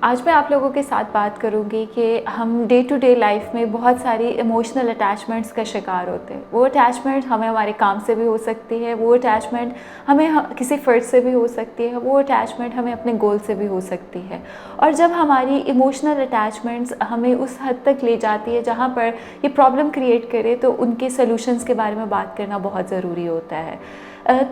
आज मैं आप लोगों के साथ बात करूंगी कि हम डे टू डे लाइफ में बहुत सारी इमोशनल अटैचमेंट्स का शिकार होते हैं। वो अटैचमेंट हमें हमारे काम से भी हो सकती है, वो अटैचमेंट हमें किसी फ़र्द से भी हो सकती है, वो अटैचमेंट हमें अपने गोल से भी हो सकती है। और जब हमारी इमोशनल अटैचमेंट्स हमें उस हद तक ले जाती है जहाँ पर ये प्रॉब्लम क्रिएट करे, तो उनके सॉल्यूशंस के बारे में बात करना बहुत ज़रूरी होता है।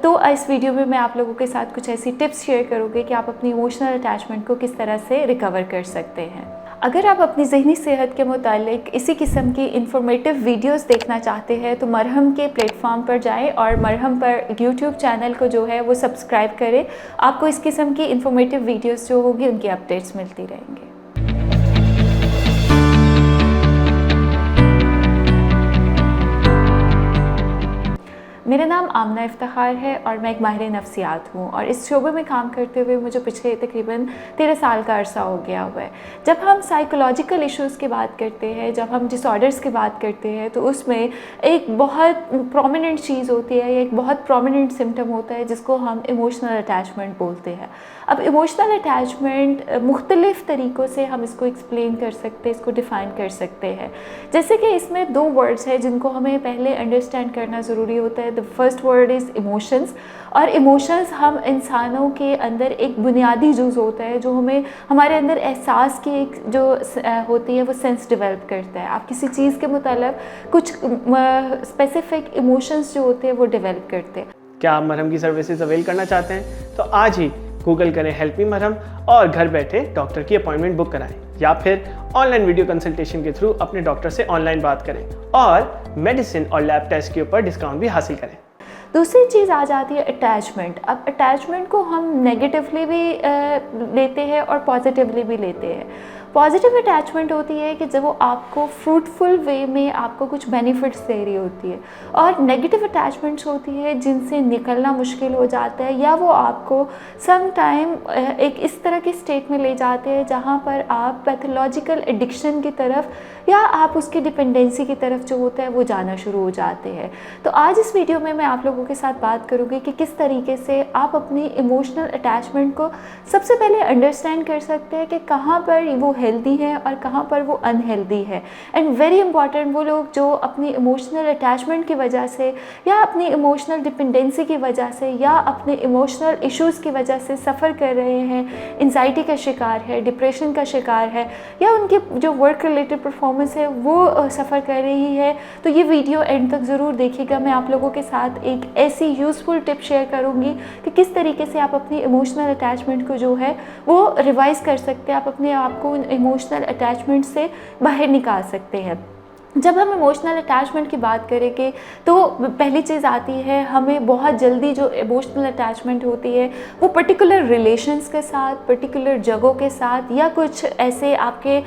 तो इस वीडियो में मैं आप लोगों के साथ कुछ ऐसी टिप्स शेयर करूँगी कि आप अपनी इमोशनल अटैचमेंट को किस तरह से रिकवर कर सकते हैं। अगर आप अपनी ज़हनी सेहत के मुतालिक इसी किस्म की इंफॉर्मेटिव वीडियोस देखना चाहते हैं तो मरहम के प्लेटफॉर्म पर जाएं और मरहम पर यूट्यूब चैनल को जो है वो सब्सक्राइब करें। आपको इस किस्म की इंफॉर्मेटिव वीडियोस जो होगी उनकी अपडेट्स मिलती रहेंगी। मेरा नाम आमना इफ्तिखार है और मैं एक माहिर नफ्सियात हूँ और इस शोबे में काम करते हुए मुझे पिछले तकरीबन 13 साल का अरसा हो गया हुआ है। जब हम साइकोलॉजिकल इश्यूज़ की बात करते हैं, जब हम डिसऑर्डर्स की बात करते हैं, तो उसमें एक बहुत प्रोमिनेंट चीज़ होती है, एक बहुत प्रोमिनेंट सिम्टम होता है जिसको हम इमोशनल अटैचमेंट बोलते हैं। अब इमोशनल अटैचमेंट मुख्तलिफ़ तरीक़ों से हम इसको एक्सप्लेन कर सकते हैं, इसको डिफ़ाइन कर सकते हैं। जैसे कि इसमें 2 वर्ड्स हैं जिनको हमें पहले अंडरस्टैंड करना ज़रूरी होता है। The first word is emotions. और इमोशंस हम इंसानों के अंदर एक बुनियादी जुज़ होता है जो हमें हमारे अंदर एहसास की एक जो होती है वो सेंस डेवलप करता है। आप किसी चीज़ के मुताल्लिक़ कुछ स्पेसिफ़िक इमोशंस जो होते हैं वो डेवलप करते हैं। क्या आप मरहम की सर्विसेज अवेल करना चाहते हैं तो आज ही गूगल करें हेल्प मी मरहम और घर बैठे डॉक्टर की अपॉइंटमेंट बुक कराएं या फिर ऑनलाइन वीडियो कंसल्टेशन के थ्रू अपने डॉक्टर से ऑनलाइन बात करें और मेडिसिन और लैब टेस्ट के ऊपर डिस्काउंट भी हासिल करें। दूसरी चीज़ आ जाती है अटैचमेंट। अब अटैचमेंट को हम नेगेटिवली भी लेते हैं और पॉजिटिवली भी लेते हैं। पॉजिटिव अटैचमेंट होती है कि जब वो आपको फ्रूटफुल वे में आपको कुछ बेनिफिट्स दे रही होती है, और नेगेटिव अटैचमेंट्स होती है जिनसे निकलना मुश्किल हो जाता है या वो आपको सम टाइम एक इस तरह की स्टेट में ले जाते हैं जहाँ पर आप पैथोलॉजिकल एडिक्शन की तरफ या आप उसकी डिपेंडेंसी की तरफ जो होता है वो जाना शुरू हो जाते हैं। तो आज इस वीडियो में मैं आप लोगों के साथ बात करूँगी कि किस तरीके से आप अपनी इमोशनल अटैचमेंट को सबसे पहले अंडरस्टैंड कर सकते हैं कि कहाँ पर वो हेल्दी है और कहाँ पर वो अनहेल्दी है। एंड वेरी इंपॉर्टेंट, वो लोग जो अपनी इमोशनल अटैचमेंट की वजह से या अपनी इमोशनल डिपेंडेंसी की वजह से या अपने इमोशनल इश्यूज़ की वजह से सफ़र कर रहे हैं, एंजाइटी का शिकार है, डिप्रेशन का शिकार है, या उनकी जो वर्क रिलेटेड परफॉर्मेंस है वो सफ़र कर रही है, तो ये वीडियो एंड तक ज़रूर देखिएगा। मैं आप लोगों के साथ एक ऐसी यूज़फुल टिप शेयर करूँगी कि किस तरीके से आप अपनी इमोशनल अटैचमेंट को जो है वो रिवाइज़ कर सकते हैं, आप अपने आप को इमोशनल अटैचमेंट से बाहर निकाल सकते हैं। जब हम इमोशनल अटैचमेंट की बात करेंगे तो पहली चीज़ आती है, हमें बहुत जल्दी जो इमोशनल अटैचमेंट होती है वो पर्टिकुलर रिलेशंस के साथ, पर्टिकुलर जगहों के साथ, या कुछ ऐसे आपके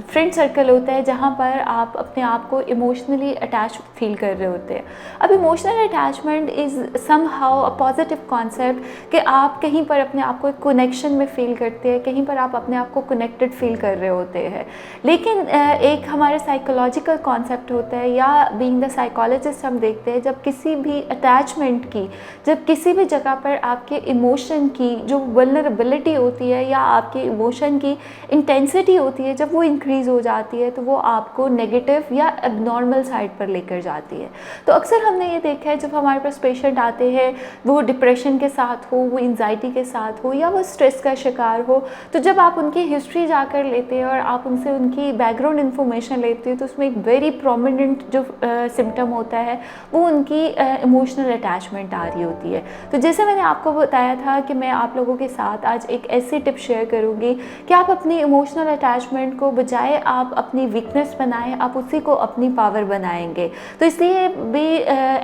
फ्रेंड सर्कल होता है जहाँ पर आप अपने आप को इमोशनली अटैच फील कर रहे होते हैं। अब emotional attachment is somehow a positive concept कि आप कहीं पर अपने आप को एक कनेक्शन में फ़ील करते हैं, कहीं पर आप अपने आप को कनेक्टेड फील कर रहे होते हैं। लेकिन एक हमारे साइकोलॉजिकल कॉन्सेप्ट होता है, या बीइंग द साइकोलॉजिस्ट हम देखते हैं जब किसी भी अटैचमेंट की, जब किसी भी जगह पर आपके इमोशन की जो वल्नरेबिलिटी होती है या आपके इमोशन की इंटेंसिटी होती है, जब वो इंक्रीज़ हो जाती है तो वो आपको नेगेटिव या एबनॉर्मल साइड पर लेकर जाती है। तो अक्सर हमने ये देखा है जब हमारे पास पेशेंट आते हैं, वो डिप्रेशन के साथ हो, वो एंजाइटी के साथ हो, या वो स्ट्रेस का शिकार हो, तो जब आप उनकी हिस्ट्री जाकर लेते हैं और आप उनसे उनकी बैकग्राउंड इन्फॉर्मेशन लेते हैं तो उसमें एक वेरी प्रोमिनेंट जो सिम्टम होता है वो उनकी इमोशनल अटैचमेंट आ रही होती है। तो जैसे मैंने आपको बताया था कि मैं आप लोगों के साथ आज एक ऐसी टिप शेयर करूँगी कि आप अपनी इमोशनल अटैचमेंट को बजाय आप अपनी वीकनेस बनाएं, आप उसी को अपनी पावर बनाएंगे। तो इसलिए भी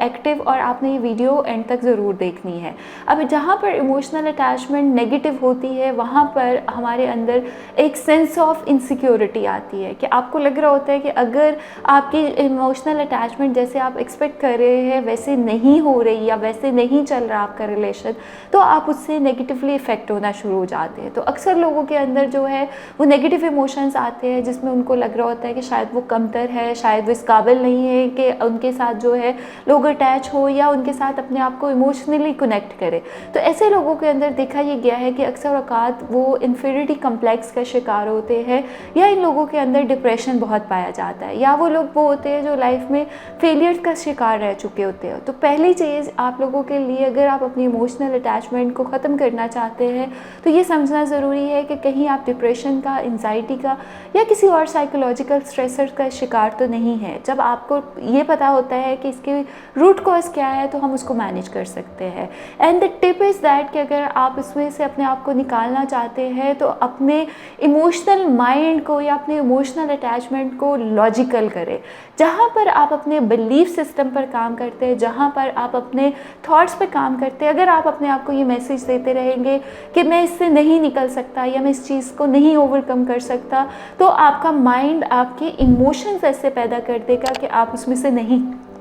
एक्टिव और आपने ये वीडियो एंड तक ज़रूर देखनी है। अब जहाँ पर इमोशनल अटैचमेंट नेगेटिव होती है वहाँ पर हमारे अंदर एक सेंस ऑफ इनसिक्योरिटी आती है कि आपको लग रहा होता है कि अगर आपकी इमोशनल अटैचमेंट जैसे आप एक्सपेक्ट कर रहे हैं वैसे नहीं हो रही या वैसे नहीं चल रहा आपका रिलेशन, तो आप उससे नेगेटिवली इफ़ेक्ट होना शुरू हो जाते हैं। तो अक्सर लोगों के अंदर जो है वो नेगेटिव इमोशंस आते हैं जिसमें उनको लग रहा होता है कि शायद वो कमतर है, शायद वो इस काबिल नहीं है कि उनके साथ जो है लोग अटैच हो या उनके साथ अपने आप को इमोशनली कनेक्ट करें। तो ऐसे लोगों के अंदर देखा ये गया है कि अक्सर औकात वो इन्फीरियरिटी कम्प्लेक्स का शिकार होते हैं, या इन लोगों के अंदर डिप्रेशन बहुत पाया जाता है, या वो लोग वो होते हैं जो लाइफ में फेलियर का शिकार रह चुके होते हैं। तो पहली चीज़ आप लोगों के लिए, अगर आप अपनी इमोशनल अटैचमेंट को ख़त्म करना चाहते हैं तो ये समझना ज़रूरी है कि कहीं आप डिप्रेशन का, एंजाइटी का या किसी और साइकोलॉजिकल स्ट्रेसर का शिकार तो नहीं है। जब आपको ये पता होता है कि इसके रूट कॉज क्या है तो हम उसको मैनेज कर सकते हैं। And the tip is that कि अगर आप इसमें से अपने आप को निकालना चाहते हैं तो अपने इमोशनल माइंड को या अपने इमोशनल अटैचमेंट को लॉजिकल करें। जहाँ पर आप अपने बिलीफ सिस्टम पर काम करते हैं, जहाँ पर आप अपने थॉट्स पर काम करते हैं, अगर आप अपने आप को ये मैसेज देते रहेंगे कि मैं इससे नहीं निकल सकता या मैं इस चीज़ को नहीं ओवरकम कर सकता, तो आपका माइंड आपके इमोशंस ऐसे पैदा कर देगा कि आप उसमें से नहीं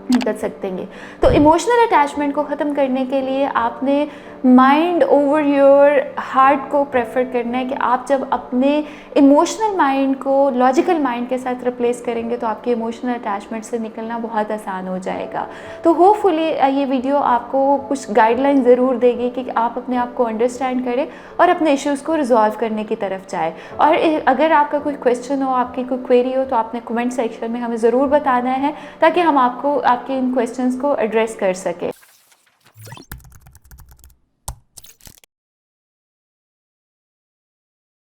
निकल सकेंगे। तो इमोशनल अटैचमेंट को ख़त्म करने के लिए आपने माइंड ओवर योर हार्ट को प्रेफर करना है कि आप जब अपने इमोशनल माइंड को लॉजिकल माइंड के साथ रिप्लेस करेंगे तो आपके इमोशनल अटैचमेंट से निकलना बहुत आसान हो जाएगा। तो होपफुली ये वीडियो आपको कुछ गाइडलाइन ज़रूर देगी कि आप अपने आप को अंडरस्टैंड करें और अपने इश्यूज़ को रिजॉल्व करने की तरफ जाए। और अगर आपका कोई क्वेश्चन हो, आपकी कोई क्वेरी हो, तो आपने कमेंट सेक्शन में हमें ज़रूर बताना है ताकि हम आपको आपके इन क्वेश्चंस को एड्रेस कर सकें।